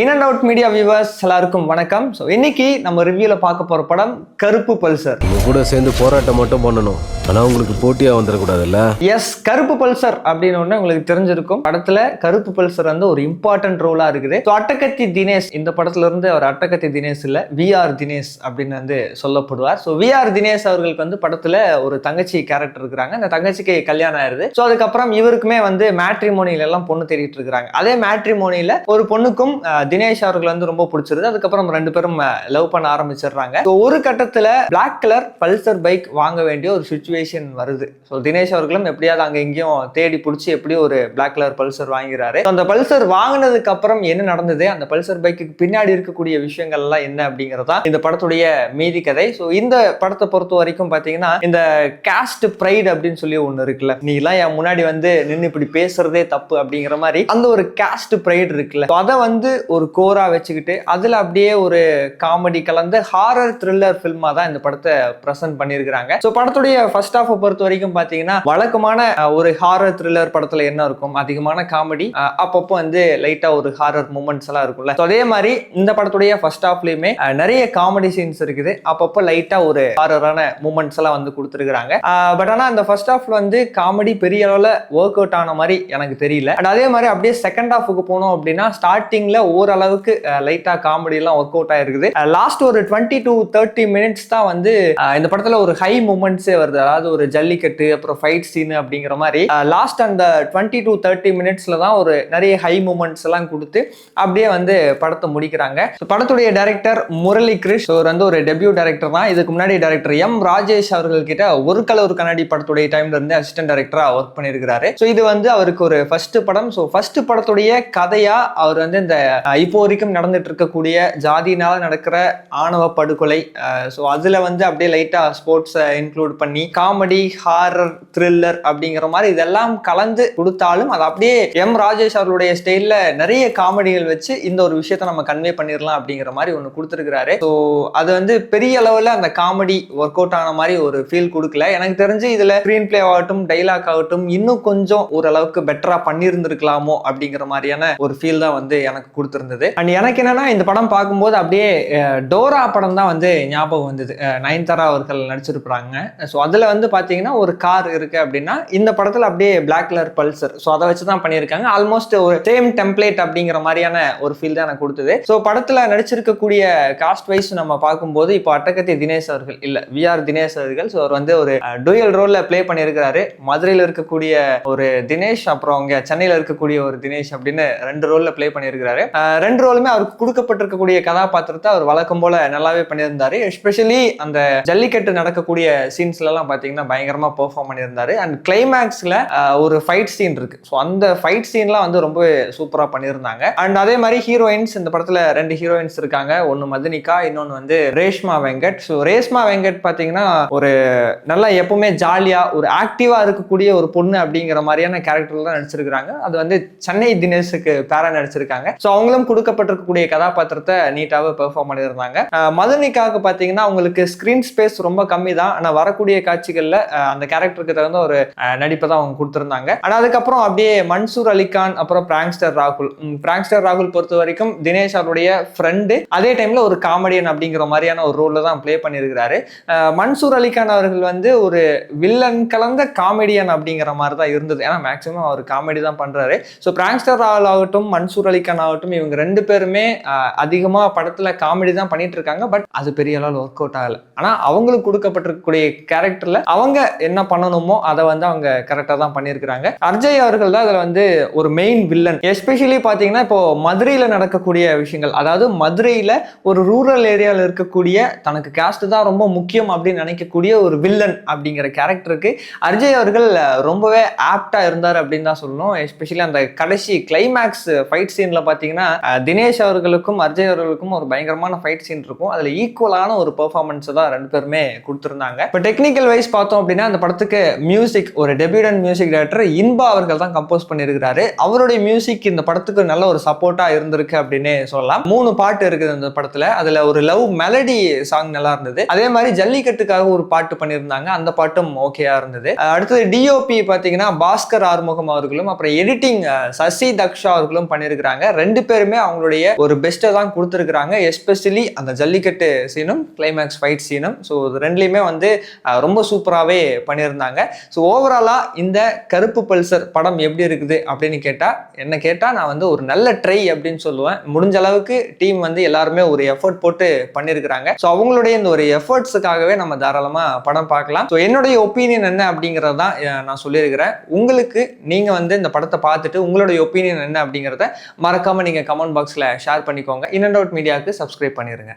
In and out media viewers எல்லாருக்கும் வணக்கம். So இன்னைக்கு நம்ம ரிவ்யூல பார்க்க போற படம் கருப்பு பல்சர். உங்க கூட சேர்ந்து போராட்டம் மட்டும் பண்ணணும், ஆனா உங்களுக்கு போட்டியா வந்துடக்கூடாதுல்ல. எஸ், கருப்பு பல்சர் அப்படின்னு ஒன்று உங்களுக்கு தெரிஞ்சிருக்கும். படத்துல கருப்பு பல்சர் வந்து ஒரு இம்பார்ட்டன்ட் ரோலா இருக்குது. ஸோ அட்டகத்தி தினேஷ் இந்த படத்துல இருந்து அவர் அட்டகத்தி தினேஷ் இல்ல விஆர் தினேஷ் அப்படின்னு வந்து சொல்லப்படுவார். ஸோ விஆர் தினேஷ் அவர்களுக்கு வந்து படத்துல ஒரு தங்கச்சி கேரக்டர் இருக்கிறாங்க. அந்த தங்கச்சிக்கு கல்யாணம் ஆயிருது. ஸோ அதுக்கப்புறம் இவருக்குமே வந்து மேட்ரிமோனியில எல்லாம் பொண்ணு தேடிட்டு இருக்கிறாங்க. அதே மேட்ரிமோனியில ஒரு பொண்ணுக்கும் தினேஷ் அவர்கள் வந்து ரொம்ப பிடிச்சிருது. அதுக்கப்புறம் ரெண்டு பேரும் லவ் பண்ண ஆரம்பிச்சிடுறாங்க. ஒரு கட்டத்துல பிளாக் கலர் பல்சர் பைக் வாங்க வேண்டிய ஒரு சுச்சுவேஷன் வருது. ஸோ தினேஷ் அவர்களும் எப்படியாவது அங்க எங்கேயும் தேடி பிடிச்சி எப்படியும் ஒரு பிளாக் கலர் பல்சர் வாங்கிறாரு. அந்த பல்சர் வாங்கினதுக்கு அப்புறம் என்ன நடந்தது, அந்த பல்சர் பைக்கு பின்னாடி இருக்கக்கூடிய விஷயங்கள் எல்லாம் என்ன அப்படிங்கறதா இந்த படத்துடைய மீதி கதை. ஸோ இந்த படத்தை பொறுத்த வரைக்கும் பாத்தீங்கன்னா இந்த காஸ்ட் பிரைட் அப்படின்னு சொல்லி ஒண்ணு இருக்குல்ல, நீ எல்லாம் என் முன்னாடி வந்து நின்று இப்படி பேசுறதே தப்பு அப்படிங்கிற மாதிரி அந்த ஒரு காஸ்ட் பிரைட் இருக்குல்ல, அதை வந்து ஒரு கோரா வச்சுக்கிட்டு அதுல அப்படியே ஒரு காமெடி கலந்த ஹாரர் த்ரில்லர் ஃபில்மா தான் இந்த படத்தை பிரசன்ட் பண்ணியிருக்காங்க. ஸோ படத்துடைய ஃபர்ஸ்ட் ஹாஃப் பொறுத்த வரைக்கும் பாத்தீங்கன்னா வழக்கமான ஒரு ஹாரர் த்ரில்லர் படத்துல என்ன இருக்கும், அதிகமான காமெடி, அப்பப்போ வந்து லைட்டா ஒரு ஹாரர் மூமெண்ட்ஸ் எல்லாம் இருக்கும்ல. அதே மாதிரி இந்த படத்துடைய ஃபர்ஸ்ட் ஹாஃப்லயுமே நிறைய காமெடி சீன்ஸ் இருக்குது. அப்பப்போ லைட்டா ஒரு ஹாரரான மூமெண்ட்ஸ் எல்லாம் வந்து கொடுத்துருக்காங்க. பட் ஆனா அந்த ஃபர்ஸ்ட் ஹாஃப்ல வந்து காமெடி பெரிய அளவுல ஒர்க் அவுட் ஆன மாதிரி எனக்கு தெரியல. அண்ட் அதே மாதிரி அப்படியே செகண்ட் ஹாஃபுக்கு போனோம் அப்படின்னா ஸ்டார்டிங்ல ஓரளவுக்கு லைட்டா காமெடி எல்லாம் ஒர்க் அவுட் ஆயிருக்குது. லாஸ்ட் ஒரு 20 to 30 மினிட்ஸ் தான் வந்து இந்த படத்துல ஒரு ஹை மூமெண்ட்ஸே வருது. அதாவது ஒரு ஜல்லிக்கட்டு அப்புறம் ஃபைட் சீன் அப்படிங்கிற மாதிரி லாஸ்ட் அந்த 20 to 30 மினிட்ஸ்ல தான் ஒரு நிறைய ஹை மூமெண்ட்ஸ் எல்லாம் கொடுத்து அப்படியே வந்து படத்தை முடிக்கிறாங்க. படத்துடைய டைரக்டர் முரளி கிருஷ் வந்து ஒரு டெபியூ டைரக்டர் தான். இதுக்கு முன்னாடி டைரக்டர் எம் ராஜேஷ் அவர்கள் கிட்ட ஒரு கலர் கண்ணாடி படத்துடைய டைம்ல இருந்து அசிஸ்டன்ட் டைரக்டரா ஒர்க் பண்ணியிருக்காரு. ஸோ இது வந்து அவருக்கு ஒரு ஃபர்ஸ்ட் படம். ஸோ ஃபர்ஸ்ட் படத்துடைய கதையா அவர் வந்து இந்த இப்போ வரைக்கும் நடந்துட்டு இருக்கக்கூடிய ஜாதினால நடக்கிற ஆணவ படுகொலை, ஸோ அதுல வந்து அப்படியே லைட்டா ஸ்போர்ட்ஸை இன்க்ளூட் பண்ணி காமெடி ஹாரர் த்ரில்லர் அப்படிங்கிற மாதிரி இதெல்லாம் கலந்து கொடுத்தாலும் அது அப்படியே எம் ராஜேஷ் அவர்களுடைய ஸ்டைல்ல நிறைய காமெடிகள் வச்சு இந்த ஒரு விஷயத்த நம்ம கன்வே பண்ணிடலாம் அப்படிங்கிற மாதிரி ஒன்று கொடுத்துருக்காரு. ஸோ அது வந்து பெரிய அளவில் அந்த காமெடி ஒர்க் அவுட் ஆன மாதிரி ஒரு ஃபீல் கொடுக்கல. எனக்கு தெரிஞ்சு இதுல ஸ்கிரீன் பிளே ஆகட்டும் டைலாக் ஆகட்டும் இன்னும் கொஞ்சம் ஓரளவுக்கு பெட்டரா பண்ணியிருந்திருக்கலாமோ அப்படிங்கிற மாதிரியான ஒரு ஃபீல் தான் வந்து எனக்கு கொடுத்துருந்தது. அண்ட் எனக்கு என்னன்னா இந்த படம் பார்க்கும்போது அப்படியே டோரா படம் தான் வந்து ஞாபகம் வந்தது. நயன்தாரா அவர்கள் நடிச்சிருப்பாங்க. ஸோ அதுல வந்து பாத்தீங்கன்னா ஒரு கார் இருக்கு அப்படின்னா இந்த படத்துல அப்படியே பிளாக் கலர் பல்சர், ஸோ அதை வச்சுதான் பண்ணியிருக்காங்க. ஆல்மோஸ்ட் ஒரு சேம் டெம்ப்ளேட் அப்படிங்கிற மாதிரியான ஒரு ஃபீல் தான் எனக்கு கொடுத்தது. ஸோ படத்துல நடிச்சிருக்கக்கூடிய காஸ்ட் வைஸ் நம்ம பார்க்கும்போது இப்போ அட்டகத்தி தினேஷ் அவர்கள் இல்ல விஆர் தினேஷ் அவர்கள், ஸோ அவர் வந்து ஒரு டூயல் ரோல்ல பிளே பண்ணியிருக்கிறாரு. மதுரையில் இருக்கக்கூடிய ஒரு தினேஷ் அப்புறம் அங்க சென்னையில இருக்கக்கூடிய ஒரு தினேஷ் அப்படின்னு ரெண்டு ரோல்ல பிளே பண்ணியிருக்கிறாரு. ரெண்டு ரோலுமே அவருக்கு கொடுக்கப்பட்டிருக்கக்கூடிய கதாபாத்திரத்தை அவர் வழக்கம் போல நல்லாவே பண்ணியிருந்தாரு. எஸ்பெஷலி அந்த ஜல்லிக்கட்டு நடக்கக்கூடிய சீன்ஸ்ல எல்லாம் பாத்தீங்கன்னா பயங்கரமா பெர்ஃபார்ம் பண்ணியிருந்தாரு. அண்ட் கிளைமேக்ஸ்ல ஒரு ஃபைட் சீன் இருக்கு. ஸோ அந்த ஃபைட் சீன்லாம் வந்து ரொம்பவே சூப்பரா பண்ணியிருந்தாங்க. அண்ட் அதே மாதிரி ஹீரோயின்ஸ் இந்த படத்துல ரெண்டு ஹீரோயின்ஸ் இருக்காங்க. ஒன்னு மதுனிகா, இன்னொன்னு வந்து ரேஷ்மா வெங்கட். ஸோ ரேஷ்மா வெங்கட் பாத்தீங்கன்னா ஒரு நல்லா எப்பவுமே ஜாலியா ஒரு ஆக்டிவா இருக்கக்கூடிய ஒரு பொண்ணு அப்படிங்கிற மாதிரியான கேரக்டர்ல தான் நடிச்சிருக்காங்க. அது வந்து சென்னை தினேஷுக்கு பேரா நடிச்சிருக்காங்க. ஸோ அவங்களும் கொடுக்கப்பட்டிருக்கக்கூடிய கதாபாத்திரத்தை நீட்டாவே பெர்ஃபார்ம் பண்ணியிருந்தாங்க. மதுனிகாவுக்கு பாத்தீங்கன்னா அவங்களுக்கு ஸ்கிரீன் ஸ்பேஸ் ரொம்ப கம்மி தான். ஆனா வரக்கூடிய காட்சிகள்ல அந்த கேரக்டருக்கு தகுந்த ஒரு நடிப்பை தான் அவங்க கொடுத்திருந்தாங்க. ஆனா அதுக்கப்புறம் அப்படியே மன்சூர் அலிகான் அப்புறம் பிராங்க்ஸ்டர் ராகுல் பொறுத்த வரைக்கும் தினேஷ் அவருடைய ஃப்ரெண்டு, அதே டைம்ல ஒரு காமெடியன் அப்படிங்கிற மாதிரியான ஒரு ரோல்ல தான் பிளே பண்ணியிருக்கிறாரு. மன்சூர் அலிகான் அவர்கள் வந்து ஒரு வில்லன் கலந்த காமெடியன் அப்படிங்கிற மாதிரி தான் இருந்தது. ஏன்னா மேக்சிமம் அவர் காமெடி தான் பண்றாரு. ஸோ பிராங்க்ஸ்டர் ராகுல் ஆகட்டும் மன்சூர் அலிகான் ஆகட்டும் இவங்க ரெண்டு பேருமே அதிகமா படத்துல காமெடி தான் பண்ணிட்டு இருக்காங்க. பட் அது பெரிய அளவில் ஒர்க் அவுட் ஆகல. ஆனா அவங்களுக்கு கொடுக்கப்பட்டிருக்கக்கூடிய கேரக்டர்ல அவங்க என்ன பண்ணணுமோ அதை வந்து அவங்க கரெக்டா தான் பண்ணியிருக்காங்க. அர்ஜய் அவர்கள் தான் அதுல வந்து ஒரு மெயின் வில்லன். எஸ்பெஷலி பாத்தீங்கன்னா இப்போ மதுரையில நடக்கக்கூடிய விஷயங்கள், அதாவது மதுரையில ஒரு ரூரல் ஏரியாவில் இருக்கக்கூடிய தனக்கு காஸ்ட் தான் ரொம்ப முக்கியம் அப்படின்னு நினைக்கக்கூடிய ஒரு வில்லன் அப்படிங்கிற கேரக்டருக்கு அர்ஜய் அவர்கள் ரொம்பவே ஆப்டா இருந்தார் அப்படின்னு தான் சொல்லணும். எஸ்பெஷலி அந்த கடைசி கிளைமேக்ஸ் ஃபைட் சீன்ல பாத்தீங்கன்னா தினேஷ் அவர்களுக்கும் அர்ஜய் அவர்களுக்கும் ஒரு பயங்கரமான ஃபைட் சீன் இருக்கும். அதுல ஈக்குவலான ஒரு பெர்ஃபார்மன்ஸ் தான் ரெண்டு பேருமே கொடுத்திருந்தாங்க. இப்போ டெக்னிக்கல் வைஸ் பார்த்தோம் அப்படின்னா அந்த படத்துக்கு மியூசிக் ஒரு டெபியூட்டன்ட் மியூசிக் டைரக்டர் இன்பா அவர்கள் தான் கம்போஸ் பண்ணியிருக்கிறாரு. அவருடைய மியூசிக் இந்த படத்துக்கு நல்ல ஒரு சப்போர்ட்டா இருந்திருக்கு அப்படின்னு சொல்லலாம். 3 பாட்டு இருக்குது இந்த படத்துல. அதுல ஒரு லவ் மெலடி சாங் நல்லா இருந்தது. அதே மாதிரி ஜல்லிக்கட்டுக்காக ஒரு பாட்டு பண்ணியிருந்தாங்க, அந்த பாட்டும் ஓகேயா இருந்தது. அடுத்தது டிஓபி பாத்தீங்கன்னா பாஸ்கர் ஆறுமுகம் அவர்களும் அப்புறம் எடிட்டிங் சசி தக்ஷா அவர்களும் பண்ணியிருக்கிறாங்க. ரெண்டு பேருமே பேருமே அவங்களுடைய ஒரு பெஸ்ட்டை தான் கொடுத்துருக்குறாங்க. எஸ்பெஷலி அந்த ஜல்லிக்கட்டு சீனும் கிளைமேக்ஸ் ஃபைட் சீனும். ஸோ இது ரெண்டுலேயுமே வந்து ரொம்ப சூப்பராகவே பண்ணியிருந்தாங்க. ஸோ ஓவராலாக இந்த கருப்பு பல்சர் படம் எப்படி இருக்குது அப்படின்னு கேட்டால் நான் வந்து ஒரு நல்ல ட்ரை அப்படின்னு சொல்லுவேன். முடிஞ்ச அளவுக்கு டீம் வந்து எல்லாருமே ஒரு எஃபர்ட் போட்டு பண்ணியிருக்கிறாங்க. ஸோ அவங்களுடைய இந்த ஒரு எஃபர்ட்ஸுக்காகவே நம்ம தாராளமாக படம் பார்க்கலாம். ஸோ என்னுடைய ஒப்பீனியன் என்ன அப்படிங்கிறது தான் நான் சொல்லியிருக்கிறேன். உங்களுக்கு நீங்கள் வந்து இந்த படத்தை பார்த்துட்டு உங்களுடைய ஒப்பீனியன் என்ன அப்படிங்கிறத மறக்காமல் நீங்கள் கமெண்ட் பாக்ஸில் ஷேர் பண்ணிக்கோங்க. இன் அண்ட் அவுட் மீடியாவுக்கு சப்ஸ்கிரைப் பண்ணிடுங்க.